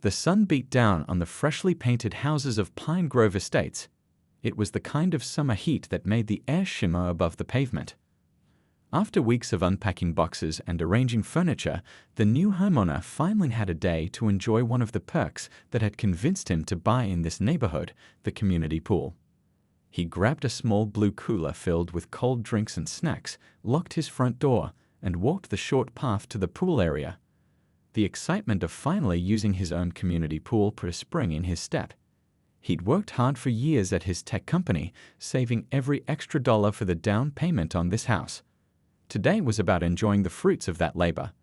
The sun beat down on the freshly painted houses of Pine Grove Estates. It was the kind of summer heat that made the air shimmer above the pavement. After weeks of unpacking boxes and arranging furniture, the new homeowner finally had a day to enjoy one of the perks that had convinced him to buy in this neighborhood, the community pool. He grabbed a small blue cooler filled with cold drinks and snacks, locked his front door, and walked the short path to the pool area. The excitement of finally using his own community pool put a spring in his step. He'd worked hard for years at his tech company, saving every extra dollar for the down payment on this house. Today was about enjoying the fruits of that labor.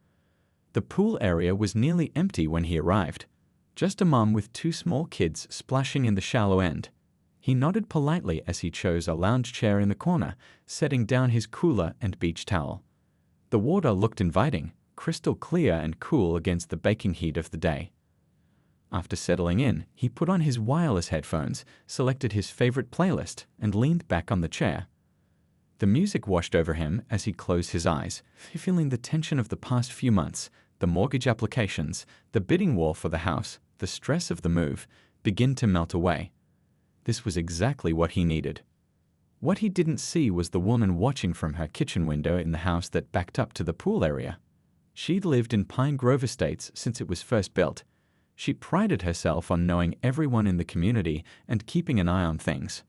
The pool area was nearly empty when he arrived. Just a mom with two small kids splashing in the shallow end. He nodded politely as he chose a lounge chair in the corner, setting down his cooler and beach towel. The water looked inviting, crystal clear and cool against the baking heat of the day. After settling in, he put on his wireless headphones, selected his favorite playlist, and leaned back on the chair. The music washed over him as he closed his eyes, feeling the tension of the past few months, the mortgage applications, the bidding war for the house, the stress of the move, begin to melt away. This was exactly what he needed. What he didn't see was the woman watching from her kitchen window in the house that backed up to the pool area. She'd lived in Pine Grove Estates since it was first built. She prided herself on knowing everyone in the community and keeping an eye on things.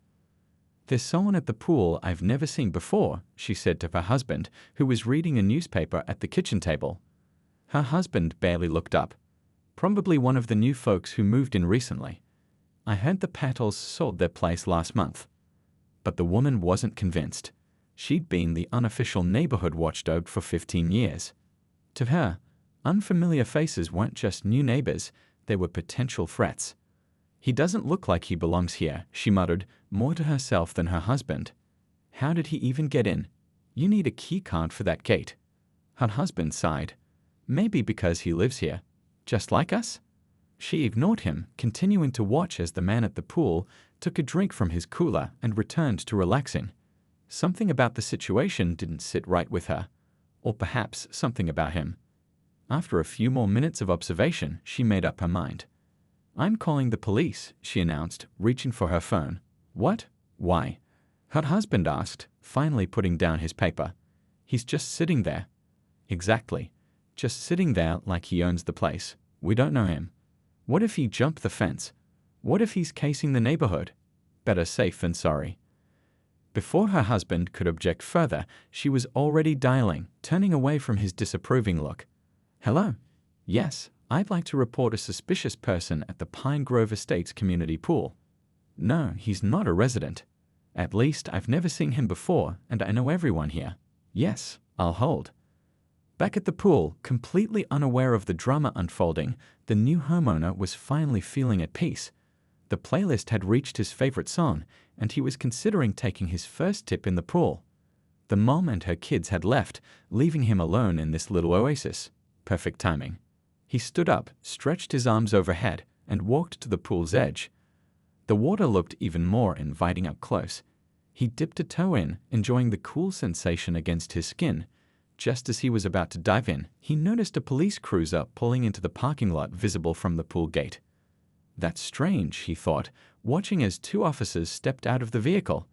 "There's someone at the pool I've never seen before," she said to her husband, who was reading a newspaper at the kitchen table. Her husband barely looked up. "Probably one of the new folks who moved in recently. I heard the Patels sold their place last month." But the woman wasn't convinced. She'd been the unofficial neighborhood watchdog for 15 years. To her, unfamiliar faces weren't just new neighbors, they were potential threats. "He doesn't look like he belongs here," she muttered, more to herself than her husband. "How did he even get in? You need a key card for that gate." Her husband sighed. "Maybe because he lives here. Just like us?" She ignored him, continuing to watch as the man at the pool took a drink from his cooler and returned to relaxing. Something about the situation didn't sit right with her. Or perhaps something about him. After a few more minutes of observation, she made up her mind. "I'm calling the police," she announced, reaching for her phone. "What? Why?" her husband asked, finally putting down his paper. "He's just sitting there." "Exactly. Just sitting there like he owns the place. We don't know him. What if he jumped the fence? What if he's casing the neighborhood? Better safe than sorry." Before her husband could object further, she was already dialing, turning away from his disapproving look. "Hello? Yes, I'd like to report a suspicious person at the Pine Grove Estates community pool." "No, he's not a resident. At least I've never seen him before, and I know everyone here." "Yes, I'll hold." Back at the pool, completely unaware of the drama unfolding, the new homeowner was finally feeling at peace. The playlist had reached his favorite song, and he was considering taking his first dip in the pool. The mom and her kids had left, leaving him alone in this little oasis. Perfect timing. He stood up, stretched his arms overhead, and walked to the pool's edge. The water looked even more inviting up close. He dipped a toe in, enjoying the cool sensation against his skin. Just as he was about to dive in, he noticed a police cruiser pulling into the parking lot visible from the pool gate. "That's strange," he thought, watching as two officers stepped out of the vehicle.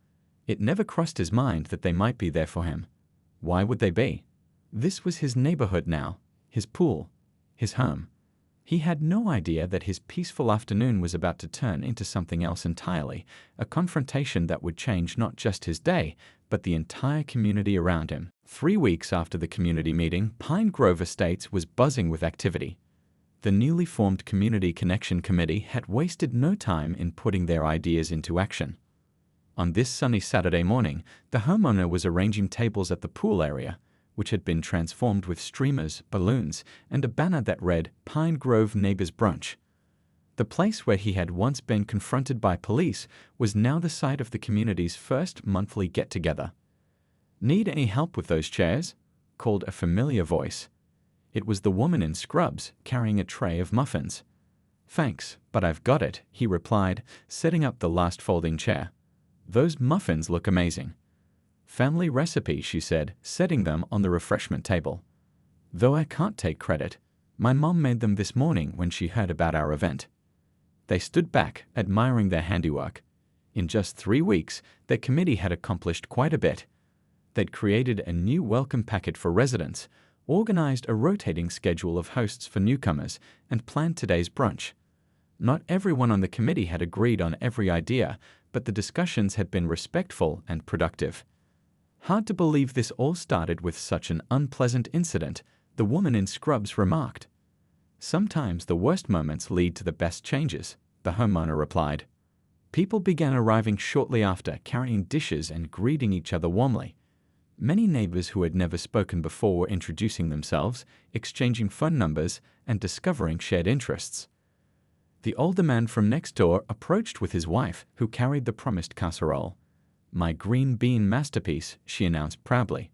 It never crossed his mind that they might be there for him. Why would they be? This was his neighborhood now, his pool, his home. He had no idea that his peaceful afternoon was about to turn into something else entirely, a confrontation that would change not just his day, but the entire community around him. 3 weeks after the community meeting, Pine Grove Estates was buzzing with activity. The newly formed Community Connection Committee had wasted no time in putting their ideas into action. On this sunny Saturday morning, the homeowner was arranging tables at the pool area, which had been transformed with streamers, balloons, and a banner that read Pine Grove Neighbors Brunch. The place where he had once been confronted by police was now the site of the community's first monthly get-together. "Need any help with those chairs?" called a familiar voice. It was the woman in scrubs, carrying a tray of muffins. "Thanks, but I've got it," he replied, setting up the last folding chair. "Those muffins look amazing." "Family recipe," she said, setting them on the refreshment table. "Though I can't take credit. My mom made them this morning when she heard about our event." They stood back, admiring their handiwork. In just 3 weeks, their committee had accomplished quite a bit. They'd created a new welcome packet for residents, organized a rotating schedule of hosts for newcomers, and planned today's brunch. Not everyone on the committee had agreed on every idea, but the discussions had been respectful and productive. "Hard to believe this all started with such an unpleasant incident," the woman in scrubs remarked. "Sometimes the worst moments lead to the best changes," the homeowner replied. People began arriving shortly after, carrying dishes and greeting each other warmly. Many neighbors who had never spoken before were introducing themselves, exchanging phone numbers, and discovering shared interests. The older man from next door approached with his wife, who carried the promised casserole. "My green bean masterpiece," she announced proudly.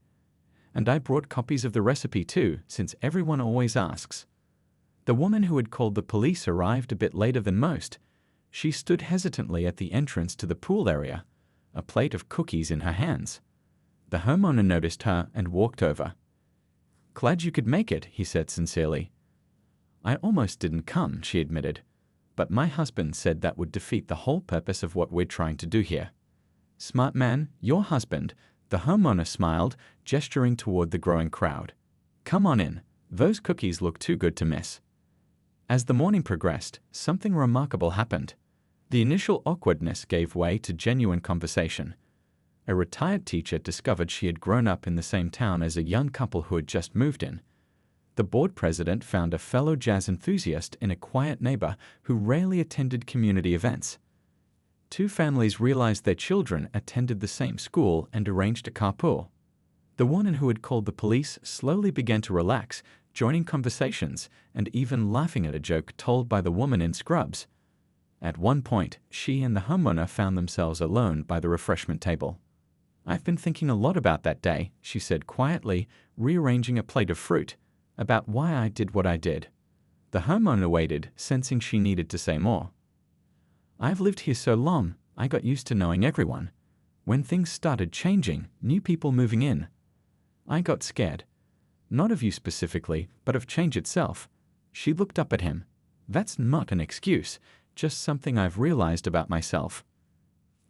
"And I brought copies of the recipe too, since everyone always asks." The woman who had called the police arrived a bit later than most. She stood hesitantly at the entrance to the pool area, a plate of cookies in her hands. The homeowner noticed her and walked over. "Glad you could make it," he said sincerely. "I almost didn't come," she admitted. "But my husband said that would defeat the whole purpose of what we're trying to do here." "Smart man, your husband," the homeowner smiled, gesturing toward the growing crowd. "Come on in. Those cookies look too good to miss." As the morning progressed, something remarkable happened. The initial awkwardness gave way to genuine conversation. A retired teacher discovered she had grown up in the same town as a young couple who had just moved in. The board president found a fellow jazz enthusiast in a quiet neighbor who rarely attended community events. 2 families realized their children attended the same school and arranged a carpool. The woman who had called the police slowly began to relax, joining conversations and even laughing at a joke told by the woman in scrubs. At one point, she and the homeowner found themselves alone by the refreshment table. "I've been thinking a lot about that day," she said quietly, rearranging a plate of fruit, "about why I did what I did." The homeowner waited, sensing she needed to say more. "I've lived here so long, I got used to knowing everyone. When things started changing, new people moving in, I got scared. Not of you specifically, but of change itself." She looked up at him. "That's not an excuse, just something I've realized about myself."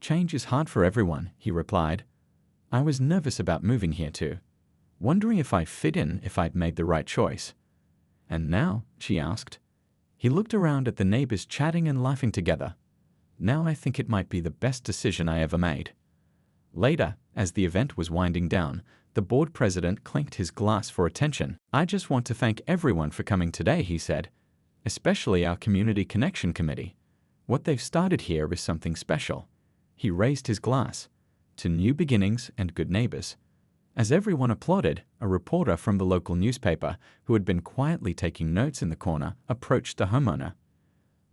"Change is hard for everyone," he replied. "I was nervous about moving here too, wondering if I fit in, if I'd made the right choice." "And now?" she asked. He looked around at the neighbors chatting and laughing together. "Now I think it might be the best decision I ever made." Later, as the event was winding down, the board president clinked his glass for attention. "I just want to thank everyone for coming today," he said, "especially our Community Connection Committee. What they've started here is something special." He raised his glass. "To new beginnings and good neighbors." As everyone applauded, a reporter from the local newspaper, who had been quietly taking notes in the corner, approached the homeowner.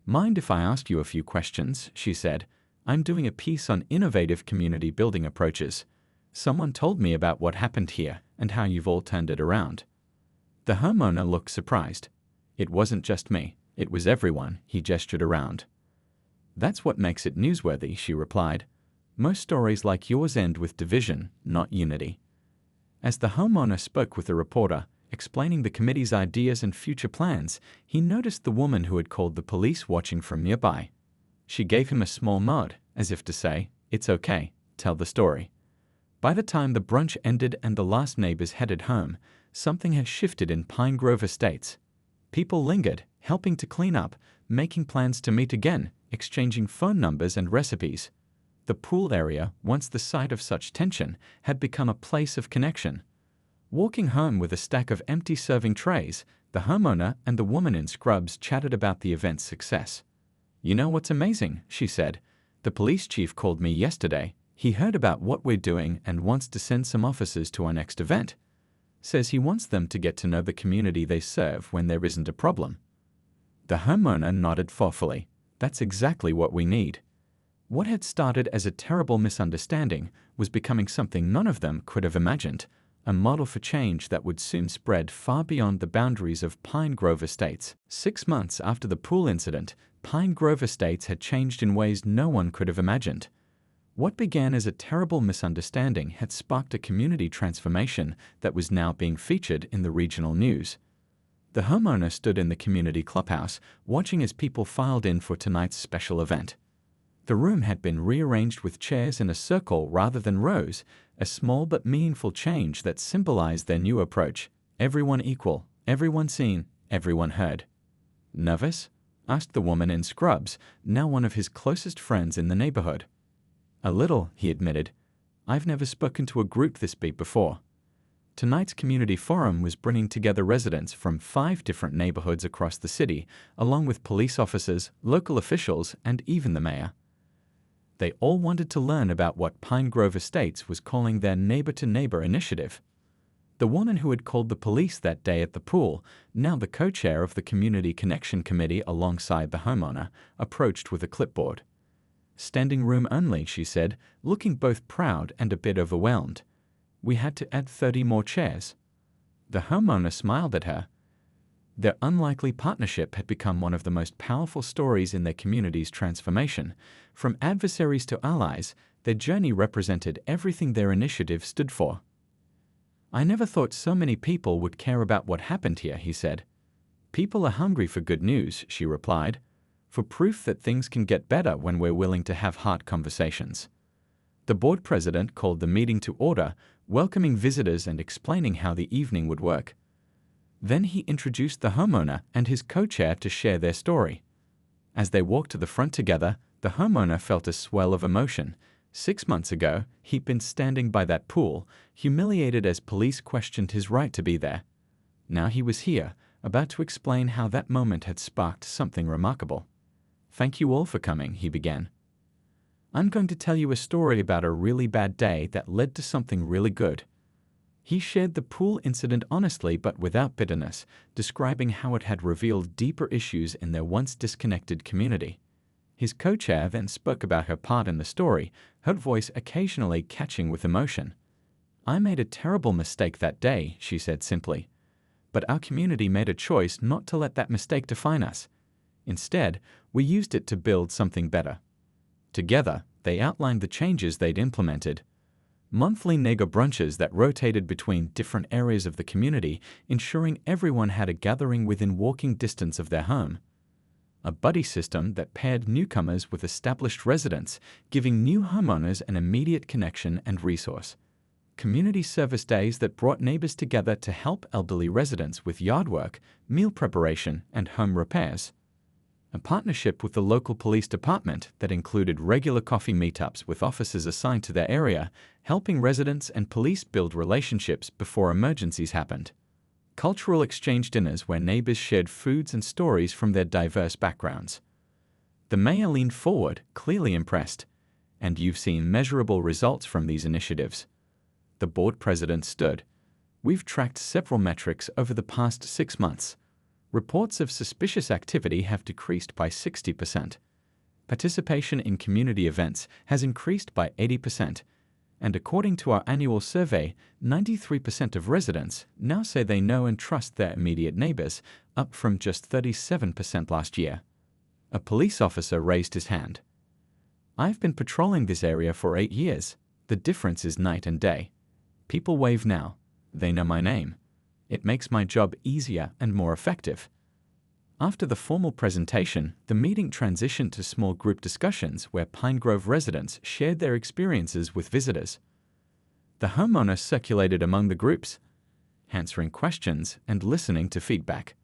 "Mind if I ask you a few questions?" she said. "I'm doing a piece on innovative community building approaches. Someone told me about what happened here and how you've all turned it around." The homeowner looked surprised. "It wasn't just me, it was everyone," he gestured around. "That's what makes it newsworthy," she replied. "Most stories like yours end with division, not unity." As the homeowner spoke with the reporter, explaining the committee's ideas and future plans, he noticed the woman who had called the police watching from nearby. She gave him a small nod, as if to say, "It's okay, tell the story." By the time the brunch ended and the last neighbors headed home, something had shifted in Pine Grove Estates. People lingered, helping to clean up, making plans to meet again, exchanging phone numbers and recipes. The pool area, once the site of such tension, had become a place of connection. Walking home with a stack of empty serving trays, the homeowner and the woman in scrubs chatted about the event's success. "You know what's amazing?" she said. "The police chief called me yesterday. He heard about what we're doing and wants to send some officers to our next event. Says he wants them to get to know the community they serve when there isn't a problem." The homeowner nodded thoughtfully. "That's exactly what we need." What had started as a terrible misunderstanding was becoming something none of them could have imagined, a model for change that would soon spread far beyond the boundaries of Pine Grove Estates. 6 months after the pool incident, Pine Grove Estates had changed in ways no one could have imagined. What began as a terrible misunderstanding had sparked a community transformation that was now being featured in the regional news. The homeowner stood in the community clubhouse, watching as people filed in for tonight's special event. The room had been rearranged with chairs in a circle rather than rows, a small but meaningful change that symbolized their new approach. Everyone equal, everyone seen, everyone heard. "Nervous?" asked the woman in scrubs, now one of his closest friends in the neighborhood. "A little," he admitted. "I've never spoken to a group this big before." Tonight's community forum was bringing together residents from 5 different neighborhoods across the city, along with police officers, local officials, and even the mayor. They all wanted to learn about what Pine Grove Estates was calling their neighbor-to-neighbor initiative. The woman who had called the police that day at the pool, now the co-chair of the Community Connection Committee alongside the homeowner, approached with a clipboard. "Standing room only," she said, looking both proud and a bit overwhelmed. "We had to add 30 more chairs." The homeowner smiled at her. Their unlikely partnership had become one of the most powerful stories in their community's transformation. From adversaries to allies, their journey represented everything their initiative stood for. "I never thought so many people would care about what happened here," he said. "People are hungry for good news," she replied, "for proof that things can get better when we're willing to have hard conversations." The board president called the meeting to order, welcoming visitors and explaining how the evening would work. Then he introduced the homeowner and his co-chair to share their story. As they walked to the front together, the homeowner felt a swell of emotion. 6 months ago, he'd been standing by that pool, humiliated as police questioned his right to be there. Now he was here, about to explain how that moment had sparked something remarkable. "Thank you all for coming," he began. "I'm going to tell you a story about a really bad day that led to something really good." He shared the pool incident honestly but without bitterness, describing how it had revealed deeper issues in their once disconnected community. His co-chair then spoke about her part in the story, her voice occasionally catching with emotion. "I made a terrible mistake that day," she said simply. "But our community made a choice not to let that mistake define us. Instead, we used it to build something better." Together, they outlined the changes they'd implemented. Monthly neighbor brunches that rotated between different areas of the community, ensuring everyone had a gathering within walking distance of their home. A buddy system that paired newcomers with established residents, giving new homeowners an immediate connection and resource. Community service days that brought neighbors together to help elderly residents with yard work, meal preparation, and home repairs. A partnership with the local police department that included regular coffee meetups with officers assigned to their area, helping residents and police build relationships before emergencies happened. Cultural exchange dinners where neighbors shared foods and stories from their diverse backgrounds. The mayor leaned forward, clearly impressed. "And you've seen measurable results from these initiatives." The board president stood. "We've tracked several metrics over the past 6 months. Reports of suspicious activity have decreased by 60%. Participation in community events has increased by 80%. And according to our annual survey, 93% of residents now say they know and trust their immediate neighbors, up from just 37% last year." A police officer raised his hand. "I've been patrolling this area for 8 years. The difference is night and day. People wave now. They know my name. It makes my job easier and more effective." After the formal presentation, the meeting transitioned to small group discussions where Pine Grove residents shared their experiences with visitors. The homeowner circulated among the groups, answering questions and listening to feedback.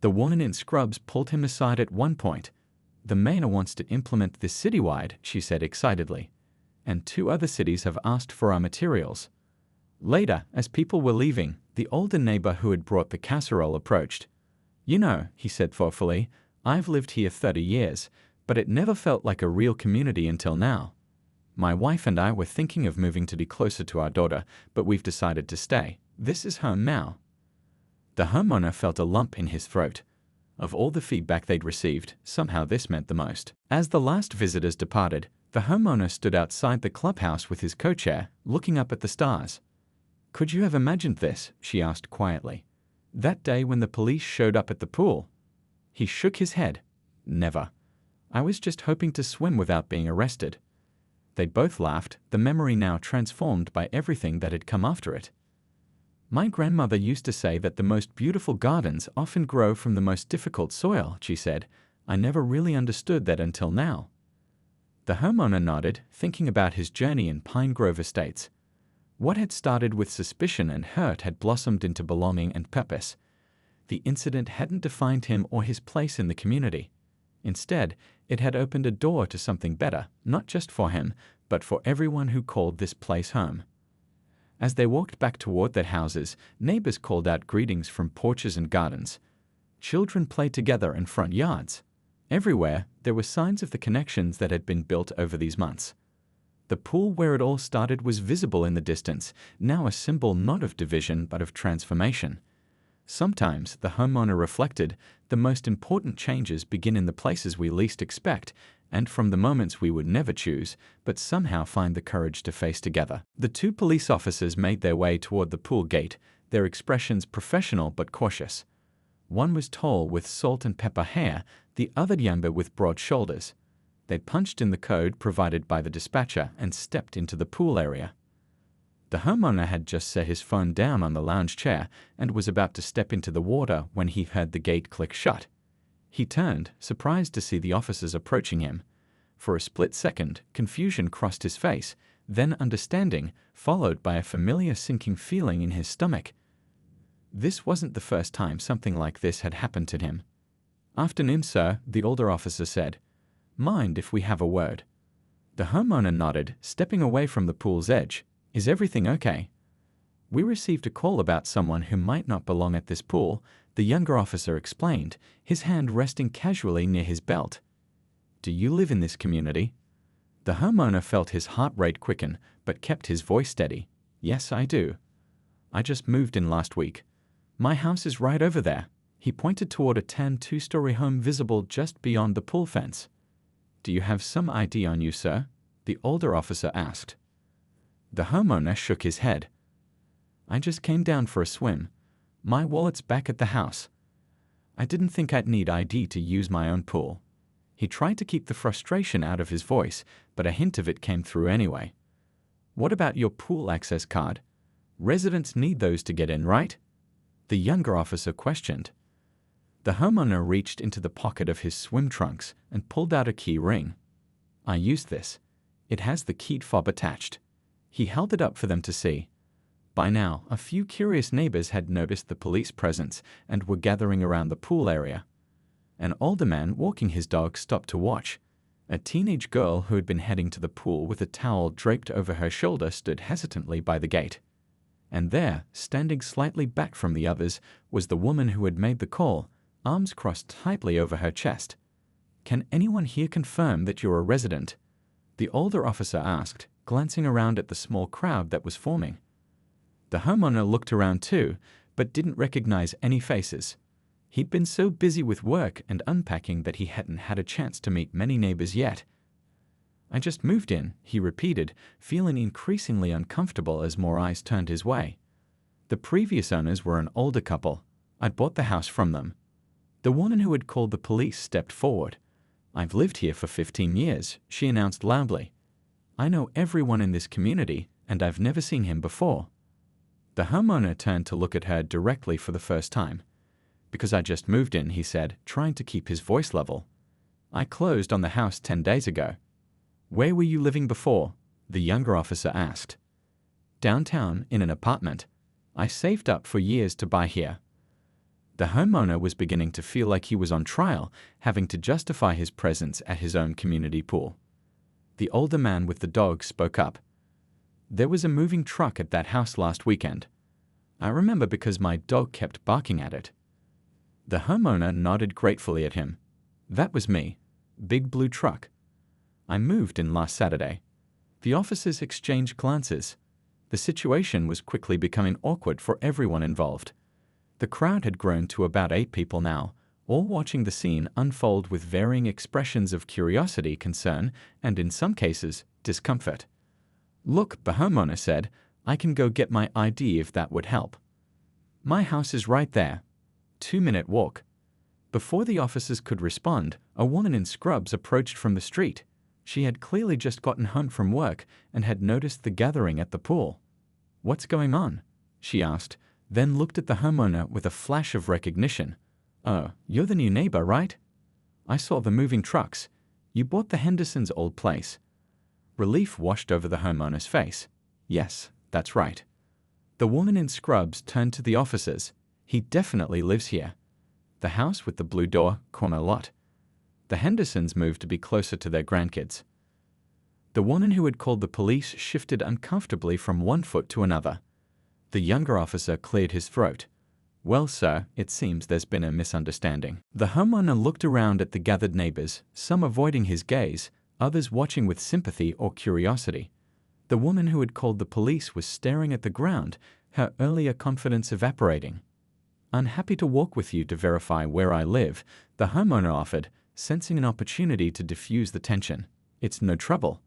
The woman in scrubs pulled him aside at one point. "The mayor wants to implement this citywide," she said excitedly. "And 2 other cities have asked for our materials." Later, as people were leaving, the older neighbor who had brought the casserole approached. "You know," he said thoughtfully, "I've lived here 30 years, but it never felt like a real community until now. My wife and I were thinking of moving to be closer to our daughter, but we've decided to stay. This is home now." The homeowner felt a lump in his throat. Of all the feedback they'd received, somehow this meant the most. As the last visitors departed, the homeowner stood outside the clubhouse with his co-chair, looking up at the stars. "Could you have imagined this?" she asked quietly. "That day when the police showed up at the pool?" He shook his head. "Never. I was just hoping to swim without being arrested." They both laughed, the memory now transformed by everything that had come after it. My grandmother used to say that the most beautiful gardens often grow from the most difficult soil, she said. I never really understood that until now. The homeowner nodded, thinking about his journey in Pine Grove Estates. What had started with suspicion and hurt had blossomed into belonging and purpose. The incident hadn't defined him or his place in the community. Instead, it had opened a door to something better, not just for him, but for everyone who called this place home. As they walked back toward their houses, neighbors called out greetings from porches and gardens. Children played together in front yards. Everywhere, there were signs of the connections that had been built over these months. The pool where it all started was visible in the distance, now a symbol not of division but of transformation. Sometimes, the homeowner reflected, the most important changes begin in the places we least expect, and from the moments we would never choose, but somehow find the courage to face together. The two police officers made their way toward the pool gate, their expressions professional but cautious. One was tall with salt and pepper hair, the other younger with broad shoulders. They punched in the code provided by the dispatcher and stepped into the pool area. The homeowner had just set his phone down on the lounge chair and was about to step into the water when he heard the gate click shut. He turned, surprised to see the officers approaching him. For a split second, confusion crossed his face, then understanding, followed by a familiar sinking feeling in his stomach. This wasn't the first time something like this had happened to him. "Afternoon, sir," the older officer said. "Mind if we have a word?" The homeowner nodded, stepping away from the pool's edge. "Is everything okay?" "We received a call about someone who might not belong at this pool," the younger officer explained, his hand resting casually near his belt. "Do you live in this community?" The homeowner felt his heart rate quicken, but kept his voice steady. "Yes, I do. I just moved in last week. My house is right over there." He pointed toward a tan two-story home visible just beyond the pool fence. "Do you have some ID on you, sir?" the older officer asked. The homeowner shook his head. "I just came down for a swim. My wallet's back at the house. I didn't think I'd need ID to use my own pool." He tried to keep the frustration out of his voice, but a hint of it came through anyway. "What about your pool access card? Residents need those to get in, right?" the younger officer questioned. The homeowner reached into the pocket of his swim trunks and pulled out a key ring. "I used this. It has the key fob attached." He held it up for them to see. By now, a few curious neighbors had noticed the police presence and were gathering around the pool area. An older man walking his dog stopped to watch. A teenage girl who had been heading to the pool with a towel draped over her shoulder stood hesitantly by the gate. And there, standing slightly back from the others, was the woman who had made the call, arms crossed tightly over her chest. "Can anyone here confirm that you're a resident?" the older officer asked, glancing around at the small crowd that was forming. The homeowner looked around too, but didn't recognize any faces. He'd been so busy with work and unpacking that he hadn't had a chance to meet many neighbors yet. "I just moved in," he repeated, feeling increasingly uncomfortable as more eyes turned his way. The previous owners were an older couple. I'd bought the house from them. The woman who had called the police stepped forward. "I've lived here for 15 years, she announced loudly. "I know everyone in this community, and I've never seen him before." The homeowner turned to look at her directly for the first time. "Because I just moved in," he said, trying to keep his voice level. "I closed on the house 10 days ago." "Where were you living before?" the younger officer asked. "Downtown, in an apartment. I saved up for years to buy here." The homeowner was beginning to feel like he was on trial, having to justify his presence at his own community pool. The older man with the dog spoke up. "There was a moving truck at that house last weekend. I remember because my dog kept barking at it." The homeowner nodded gratefully at him. "That was me. Big blue truck. I moved in last Saturday." The officers exchanged glances. The situation was quickly becoming awkward for everyone involved. The crowd had grown to about 8 people now, all watching the scene unfold with varying expressions of curiosity, concern, and in some cases, discomfort. "Look," the homeowner said, "I can go get my ID if that would help. My house is right there. 2-minute walk." Before the officers could respond, a woman in scrubs approached from the street. She had clearly just gotten home from work and had noticed the gathering at the pool. "What's going on?" she asked, then looked at the homeowner with a flash of recognition. "Oh, you're the new neighbor, right? I saw the moving trucks. You bought the Hendersons' old place." Relief washed over the homeowner's face. "Yes, that's right." The woman in scrubs turned to the officers. "He definitely lives here. The house with the blue door, corner lot. The Hendersons moved to be closer to their grandkids." The woman who had called the police shifted uncomfortably from one foot to another. The younger officer cleared his throat. "Well, sir, it seems there's been a misunderstanding." The homeowner looked around at the gathered neighbors, some avoiding his gaze, others watching with sympathy or curiosity. The woman who had called the police was staring at the ground, her earlier confidence evaporating. "I'm happy to walk with you to verify where I live," the homeowner offered, sensing an opportunity to diffuse the tension. "It's no trouble."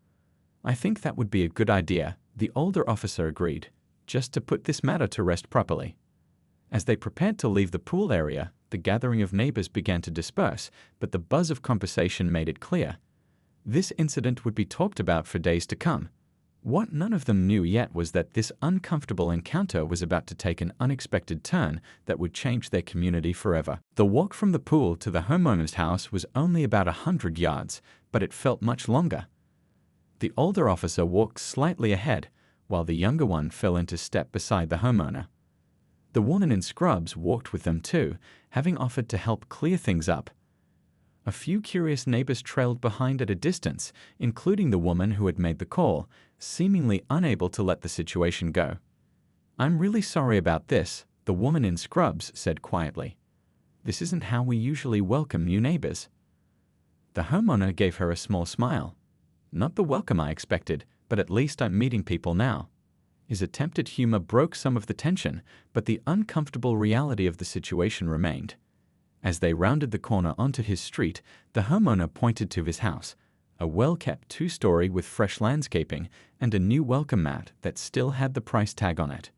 "I think that would be a good idea," the older officer agreed, "just to put this matter to rest properly." As they prepared to leave the pool area, the gathering of neighbors began to disperse, but the buzz of conversation made it clear. This incident would be talked about for days to come. What none of them knew yet was that this uncomfortable encounter was about to take an unexpected turn that would change their community forever. The walk from the pool to the homeowner's house was only about 100 yards, but it felt much longer. The older officer walked slightly ahead, while the younger one fell into step beside the homeowner. The woman in scrubs walked with them too, having offered to help clear things up. A few curious neighbors trailed behind at a distance, including the woman who had made the call, seemingly unable to let the situation go. "I'm really sorry about this," the woman in scrubs said quietly. "This isn't how we usually welcome new neighbors." The homeowner gave her a small smile. "Not the welcome I expected, but at least I'm meeting people now." His attempt at humor broke some of the tension, but the uncomfortable reality of the situation remained. As they rounded the corner onto his street, the homeowner pointed to his house, a well-kept two-story with fresh landscaping and a new welcome mat that still had the price tag on it.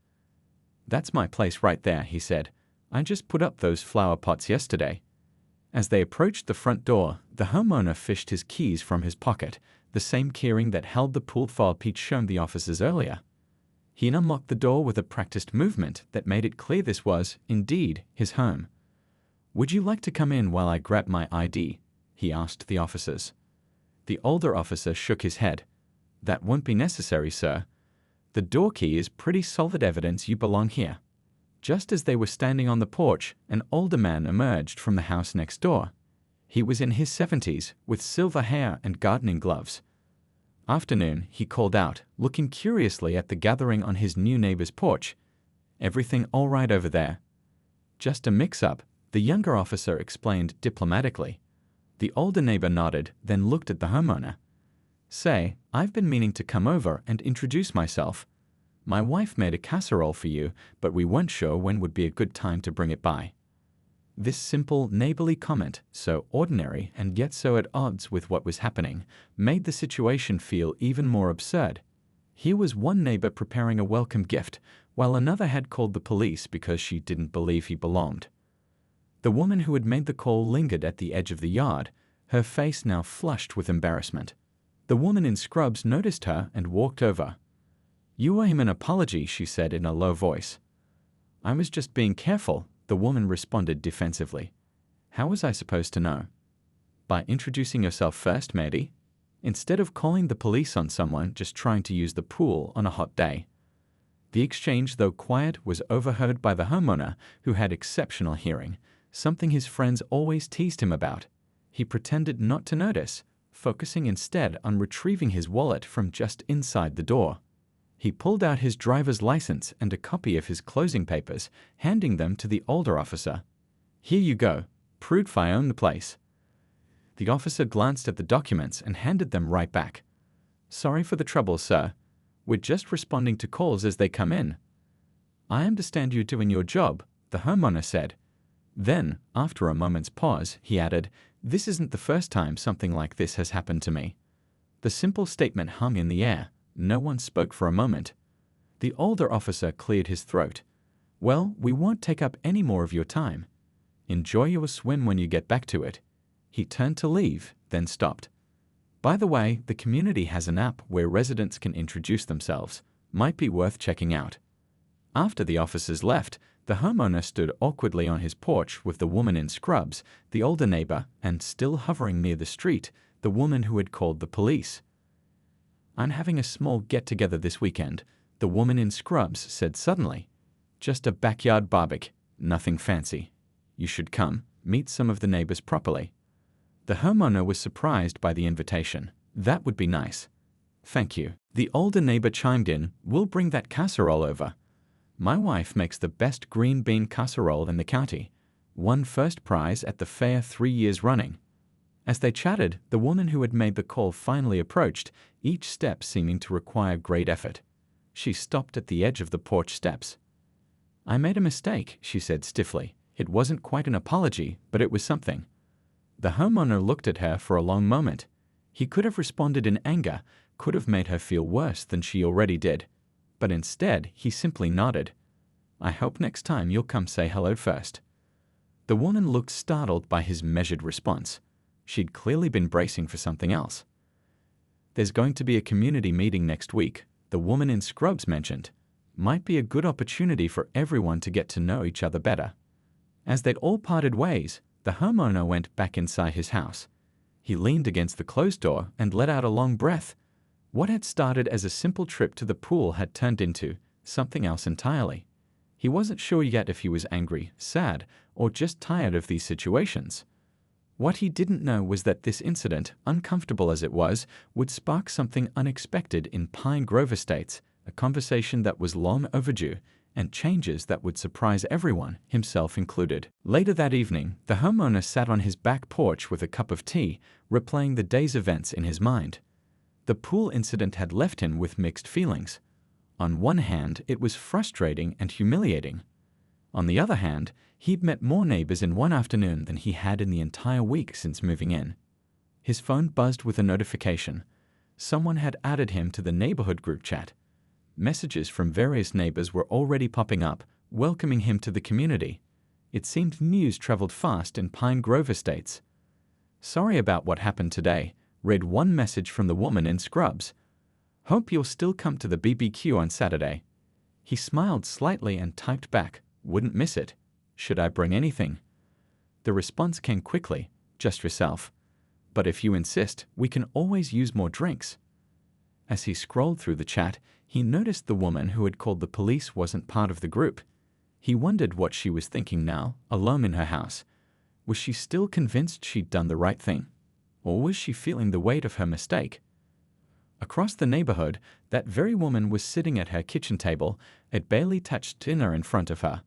"That's my place right there," he said. "I just put up those flower pots yesterday." As they approached the front door, the homeowner fished his keys from his pocket, the same keyring that held the pool fob Pete shown the officers earlier. He unlocked the door with a practiced movement that made it clear this was, indeed, his home. "Would you like to come in while I grab my ID?" he asked the officers. The older officer shook his head. "That won't be necessary, sir. The door key is pretty solid evidence you belong here." Just as they were standing on the porch, an older man emerged from the house next door. He was in his 70s, with silver hair and gardening gloves. "Afternoon," he called out, looking curiously at the gathering on his new neighbor's porch. "Everything all right over there?" "Just a mix-up," the younger officer explained diplomatically. The older neighbor nodded, then looked at the homeowner. "Say, I've been meaning to come over and introduce myself. My wife made a casserole for you, but we weren't sure when would be a good time to bring it by." This simple, neighborly comment, so ordinary and yet so at odds with what was happening, made the situation feel even more absurd. Here was one neighbor preparing a welcome gift, while another had called the police because she didn't believe he belonged. The woman who had made the call lingered at the edge of the yard, her face now flushed with embarrassment. The woman in scrubs noticed her and walked over. "You owe him an apology," she said in a low voice. "I was just being careful," the woman responded defensively. "How was I supposed to know?" "By introducing yourself first, maybe? Instead of calling the police on someone just trying to use the pool on a hot day." The exchange, though quiet, was overheard by the homeowner, who had exceptional hearing, something his friends always teased him about. He pretended not to notice, focusing instead on retrieving his wallet from just inside the door. He pulled out his driver's license and a copy of his closing papers, handing them to the older officer. "Here you go. Proof I own the place." The officer glanced at the documents and handed them right back. "Sorry for the trouble, sir. We're just responding to calls as they come in." "I understand you're doing your job," the homeowner said. Then, after a moment's pause, he added, "This isn't the first time something like this has happened to me." The simple statement hung in the air. No one spoke for a moment. The older officer cleared his throat. "Well, we won't take up any more of your time. Enjoy your swim when you get back to it." He turned to leave, then stopped. "By the way, the community has an app where residents can introduce themselves. Might be worth checking out." After the officers left, the homeowner stood awkwardly on his porch with the woman in scrubs, the older neighbor, and still hovering near the street, the woman who had called the police. "I'm having a small get-together this weekend," the woman in scrubs said suddenly. "Just a backyard barbecue, nothing fancy. You should come, meet some of the neighbors properly." The homeowner was surprised by the invitation. "That would be nice. Thank you." The older neighbor chimed in, "We'll bring that casserole over. My wife makes the best green bean casserole in the county. Won first prize at the fair 3 years running." As they chatted, the woman who had made the call finally approached, each step seeming to require great effort. She stopped at the edge of the porch steps. "I made a mistake," she said stiffly. It wasn't quite an apology, but it was something. The homeowner looked at her for a long moment. He could have responded in anger, could have made her feel worse than she already did. But instead, he simply nodded. "I hope next time you'll come say hello first." The woman looked startled by his measured response. She'd clearly been bracing for something else. "There's going to be a community meeting next week," the woman in scrubs mentioned. "Might be a good opportunity for everyone to get to know each other better." As they'd all parted ways, the homeowner went back inside his house. He leaned against the closed door and let out a long breath. What had started as a simple trip to the pool had turned into something else entirely. He wasn't sure yet if he was angry, sad, or just tired of these situations. What he didn't know was that this incident, uncomfortable as it was, would spark something unexpected in Pine Grove Estates, a conversation that was long overdue, and changes that would surprise everyone, himself included. Later that evening, the homeowner sat on his back porch with a cup of tea, replaying the day's events in his mind. The pool incident had left him with mixed feelings. On one hand, it was frustrating and humiliating. On the other hand, he'd met more neighbors in one afternoon than he had in the entire week since moving in. His phone buzzed with a notification. Someone had added him to the neighborhood group chat. Messages from various neighbors were already popping up, welcoming him to the community. It seemed news traveled fast in Pine Grove Estates. "Sorry about what happened today," read one message from the woman in scrubs. "Hope you'll still come to the BBQ on Saturday." He smiled slightly and typed back, "Wouldn't miss it. Should I bring anything?" The response came quickly, "Just yourself. But if you insist, we can always use more drinks." As he scrolled through the chat, he noticed the woman who had called the police wasn't part of the group. He wondered what she was thinking now, alone in her house. Was she still convinced she'd done the right thing? Or was she feeling the weight of her mistake? Across the neighborhood, that very woman was sitting at her kitchen table, a barely touched dinner in front of her.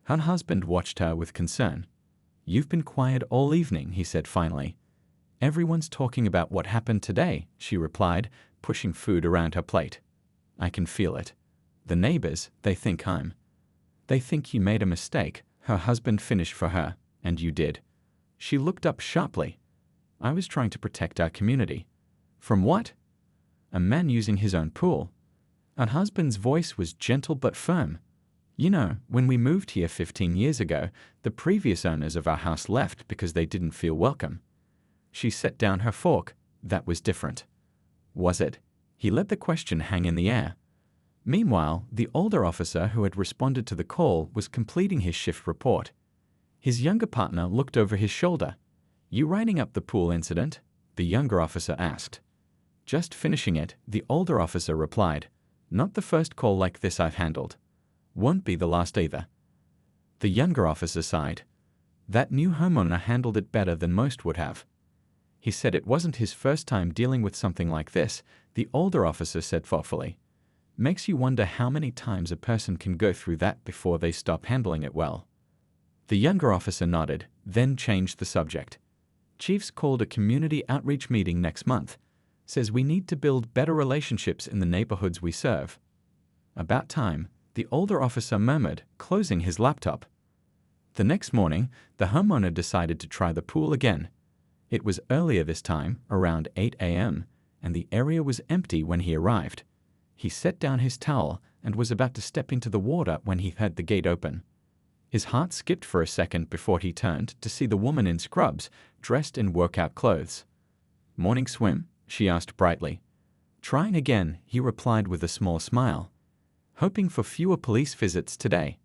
Her husband watched her with concern. "You've been quiet all evening," he said finally. "Everyone's talking about what happened today," she replied, pushing food around her plate. "I can feel it. The neighbors, they think you made a mistake," her husband finished for her, "and you did." She looked up sharply. "I was trying to protect our community." "From what?" "A man using his own pool." Her husband's voice was gentle but firm. "You know, when we moved here 15 years ago, the previous owners of our house left because they didn't feel welcome." She set down her fork. "That was different." "Was it?" He let the question hang in the air. Meanwhile, the older officer who had responded to the call was completing his shift report. His younger partner looked over his shoulder. "You writing up the pool incident?" the younger officer asked. "Just finishing it," the older officer replied. "Not the first call like this I've handled. Won't be the last either." The younger officer sighed. That new homeowner handled it better than most would have. He said it wasn't his first time dealing with something like this, the older officer said thoughtfully. "Makes you wonder how many times a person can go through that before they stop handling it well." The younger officer nodded, then changed the subject. "Chief's called a community outreach meeting next month. Says we need to build better relationships in the neighborhoods we serve." "About time," the older officer murmured, closing his laptop. The next morning, the homeowner decided to try the pool again. It was earlier this time, around 8 a.m., and the area was empty when he arrived. He set down his towel and was about to step into the water when he heard the gate open. His heart skipped for a second before he turned to see the woman in scrubs, dressed in workout clothes. "Morning swim?" she asked brightly. "Trying again," he replied with a small smile. hoping for fewer police visits today.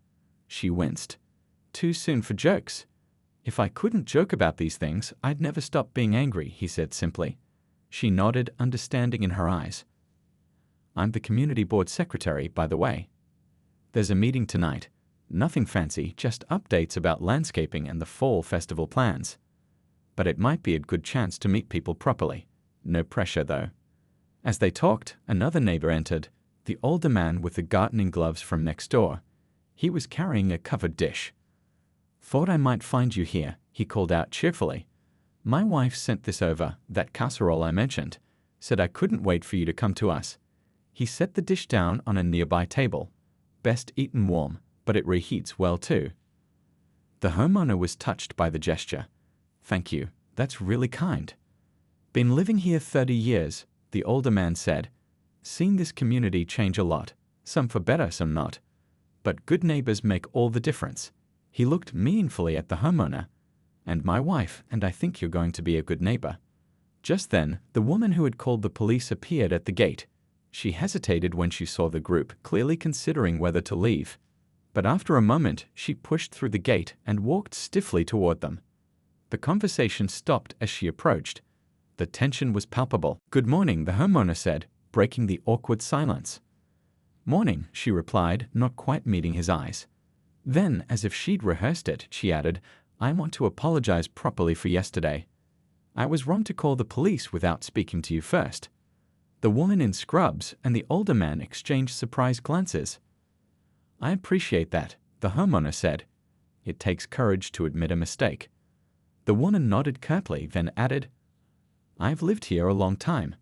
She winced. Too soon for jokes. If I couldn't joke about these things, I'd never stop being angry, he said simply. She nodded, understanding in her eyes. I'm the community board secretary, by the way. There's a meeting tonight. Nothing fancy, just updates about landscaping and the fall festival plans. But it might be a good chance to meet people properly. No pressure, though. As they talked, another neighbor entered, the older man with the gardening gloves from next door. He was carrying a covered dish. Thought I might find you here, he called out cheerfully. My wife sent this over, that casserole I mentioned. Said I couldn't wait for you to come to us. He set the dish down on a nearby table. Best eaten warm, but it reheats well too. The homeowner was touched by the gesture. Thank you, that's really kind. Been living here 30 years, the older man said. Seen this community change a lot, some for better, some not. But good neighbors make all the difference. He looked meaningfully at the homeowner. And my wife, and I think you're going to be a good neighbor. Just then, the woman who had called the police appeared at the gate. She hesitated when she saw the group, clearly considering whether to leave. But after a moment, she pushed through the gate and walked stiffly toward them. The conversation stopped as she approached. The tension was palpable. Good morning, the homeowner said, breaking the awkward silence. Morning, she replied, not quite meeting his eyes. Then, as if she'd rehearsed it, she added, I want to apologize properly for yesterday. I was wrong to call the police without speaking to you first. The woman in scrubs and the older man exchanged surprised glances. I appreciate that, the homeowner said. It takes courage to admit a mistake. The woman nodded curtly, then added, I've lived here a long time.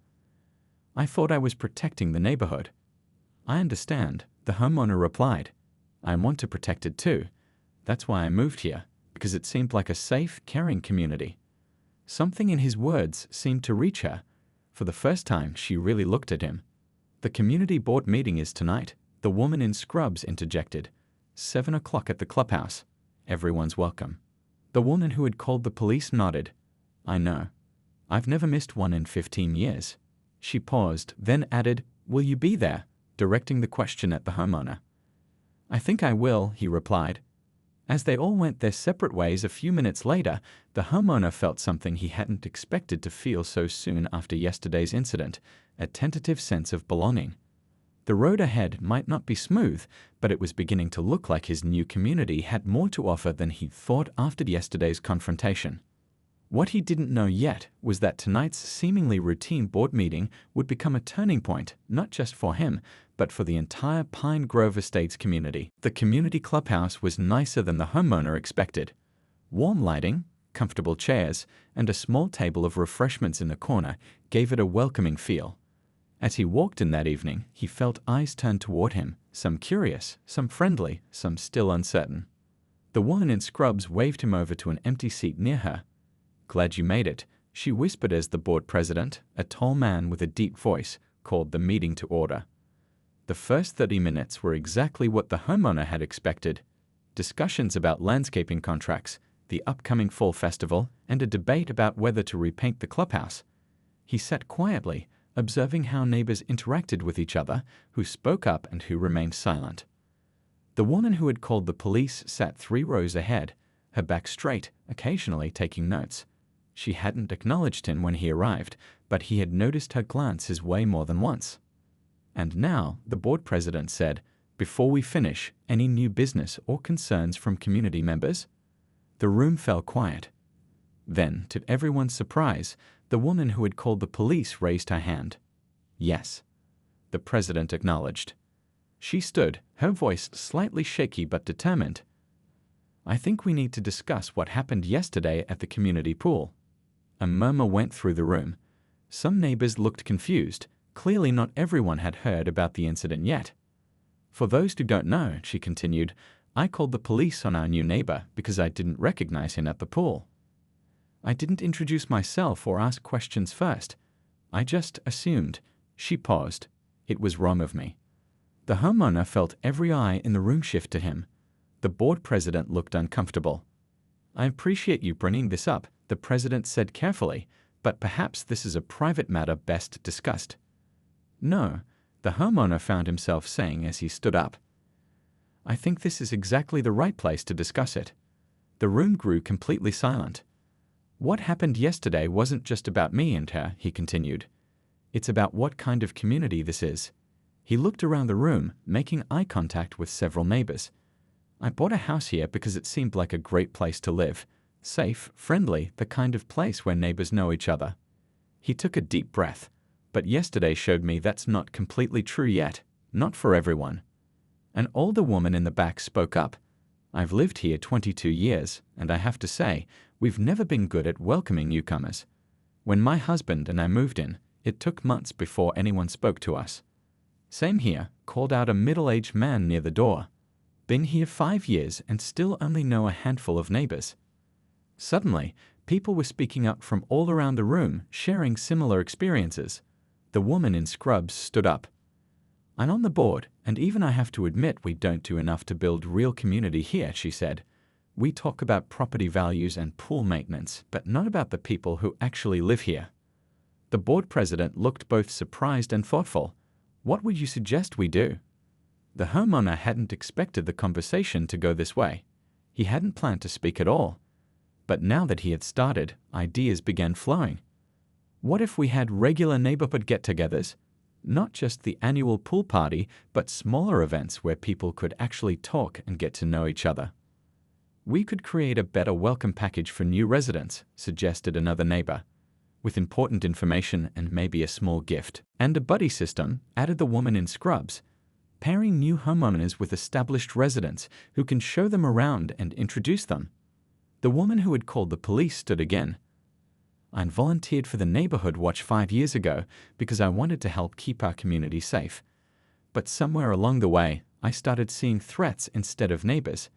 I thought I was protecting the neighborhood. I understand, the homeowner replied. I want to protect it too. That's why I moved here, because it seemed like a safe, caring community. Something in his words seemed to reach her. For the first time, she really looked at him. The community board meeting is tonight, the woman in scrubs interjected. 7 o'clock at the clubhouse. Everyone's welcome. The woman who had called the police nodded. I know. I've never missed one in 15 years. She paused, then added, Will you be there? Directing the question at the homeowner. I think I will, he replied. As they all went their separate ways a few minutes later, the homeowner felt something he hadn't expected to feel so soon after yesterday's incident, a tentative sense of belonging. The road ahead might not be smooth, but it was beginning to look like his new community had more to offer than he thought after yesterday's confrontation. What he didn't know yet was that tonight's seemingly routine board meeting would become a turning point, not just for him, but for the entire Pine Grove Estates community. The community clubhouse was nicer than the homeowner expected. Warm lighting, comfortable chairs, and a small table of refreshments in the corner gave it a welcoming feel. As he walked in that evening, he felt eyes turned toward him, some curious, some friendly, some still uncertain. The woman in scrubs waved him over to an empty seat near her. Glad you made it, she whispered as the board president, a tall man with a deep voice, called the meeting to order. The first 30 minutes were exactly what the homeowner had expected. Discussions about landscaping contracts, the upcoming fall festival, and a debate about whether to repaint the clubhouse. He sat quietly, observing how neighbors interacted with each other, who spoke up and who remained silent. The woman who had called the police sat 3 rows ahead, her back straight, occasionally taking notes. She hadn't acknowledged him when he arrived, but he had noticed her glance his way more than once. And now, the board president said, Before we finish, any new business or concerns from community members? The room fell quiet. Then, to everyone's surprise, the woman who had called the police raised her hand. Yes. The president acknowledged. She stood, her voice slightly shaky but determined. I think we need to discuss what happened yesterday at the community pool. A murmur went through the room. Some neighbors looked confused. Clearly not everyone had heard about the incident yet. For those who don't know, she continued, I called the police on our new neighbor because I didn't recognize him at the pool. I didn't introduce myself or ask questions first. I just assumed. She paused. It was wrong of me. The homeowner felt every eye in the room shift to him. The board president looked uncomfortable. I appreciate you bringing this up, the president said carefully, but perhaps this is a private matter best discussed. No, the homeowner found himself saying as he stood up. "I think this is exactly the right place to discuss it." The room grew completely silent. "What happened yesterday wasn't just about me and her," he continued. "It's about what kind of community this is." He looked around the room, making eye contact with several neighbors. "I bought a house here because it seemed like a great place to live. Safe, friendly, the kind of place where neighbors know each other." He took a deep breath. "But yesterday showed me that's not completely true yet. Not for everyone." An older woman in the back spoke up. "I've lived here 22 years, and I have to say, we've never been good at welcoming newcomers. When my husband and I moved in, it took months before anyone spoke to us." "Same here," called out a middle-aged man near the door. "Been here 5 years and still only know a handful of neighbors." Suddenly, people were speaking up from all around the room, sharing similar experiences. The woman in scrubs stood up. "I'm on the board, and even I have to admit we don't do enough to build real community here," she said. "We talk about property values and pool maintenance, but not about the people who actually live here." The board president looked both surprised and thoughtful. "What would you suggest we do?" The homeowner hadn't expected the conversation to go this way. He hadn't planned to speak at all. But now that he had started, ideas began flowing. What if we had regular neighborhood get-togethers? Not just the annual pool party, but smaller events where people could actually talk and get to know each other. "We could create a better welcome package for new residents," suggested another neighbor, "with important information and maybe a small gift. And a buddy system," added the woman in scrubs, "pairing new homeowners with established residents who can show them around and introduce them." The woman who had called the police stood again. "I volunteered for the neighborhood watch 5 years ago because I wanted to help keep our community safe. But somewhere along the way, I started seeing threats instead of neighbors."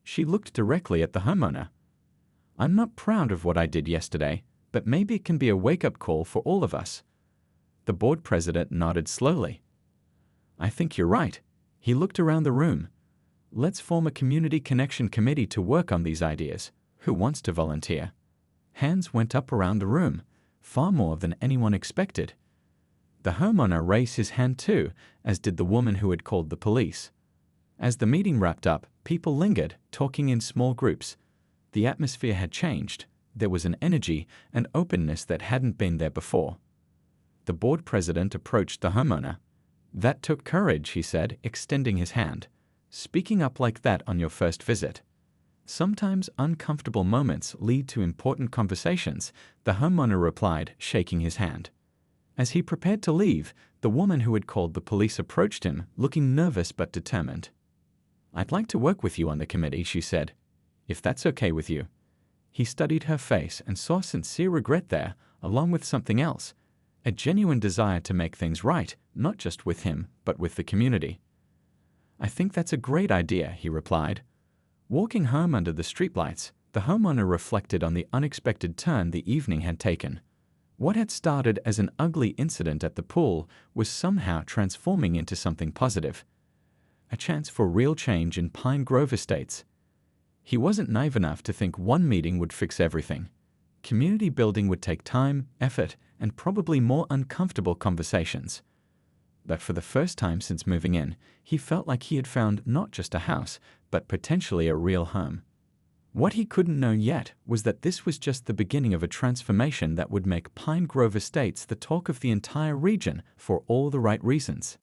She looked directly at the homeowner. "I'm not proud of what I did yesterday, but maybe it can be a wake-up call for all of us." The board president nodded slowly. "I think you're right." He looked around the room. "Let's form a community connection committee to work on these ideas. Who wants to volunteer?" Hands went up around the room, far more than anyone expected. The homeowner raised his hand too, as did the woman who had called the police. As the meeting wrapped up, people lingered, talking in small groups. The atmosphere had changed. There was an energy and openness that hadn't been there before. The board president approached the homeowner. "That took courage," he said, extending his hand. "Speaking up like that on your first visit." "Sometimes uncomfortable moments lead to important conversations," the homeowner replied, shaking his hand. As he prepared to leave, the woman who had called the police approached him, looking nervous but determined. "I'd like to work with you on the committee," she said, "if that's okay with you." He studied her face and saw sincere regret there, along with something else, a genuine desire to make things right, not just with him, but with the community. "I think that's a great idea," he replied. Walking home under the streetlights, the homeowner reflected on the unexpected turn the evening had taken. What had started as an ugly incident at the pool was somehow transforming into something positive. A chance for real change in Pine Grove Estates. He wasn't naive enough to think one meeting would fix everything. Community building would take time, effort, and probably more uncomfortable conversations. But for the first time since moving in, he felt like he had found not just a house, but potentially a real home. What he couldn't know yet was that this was just the beginning of a transformation that would make Pine Grove Estates the talk of the entire region for all the right reasons.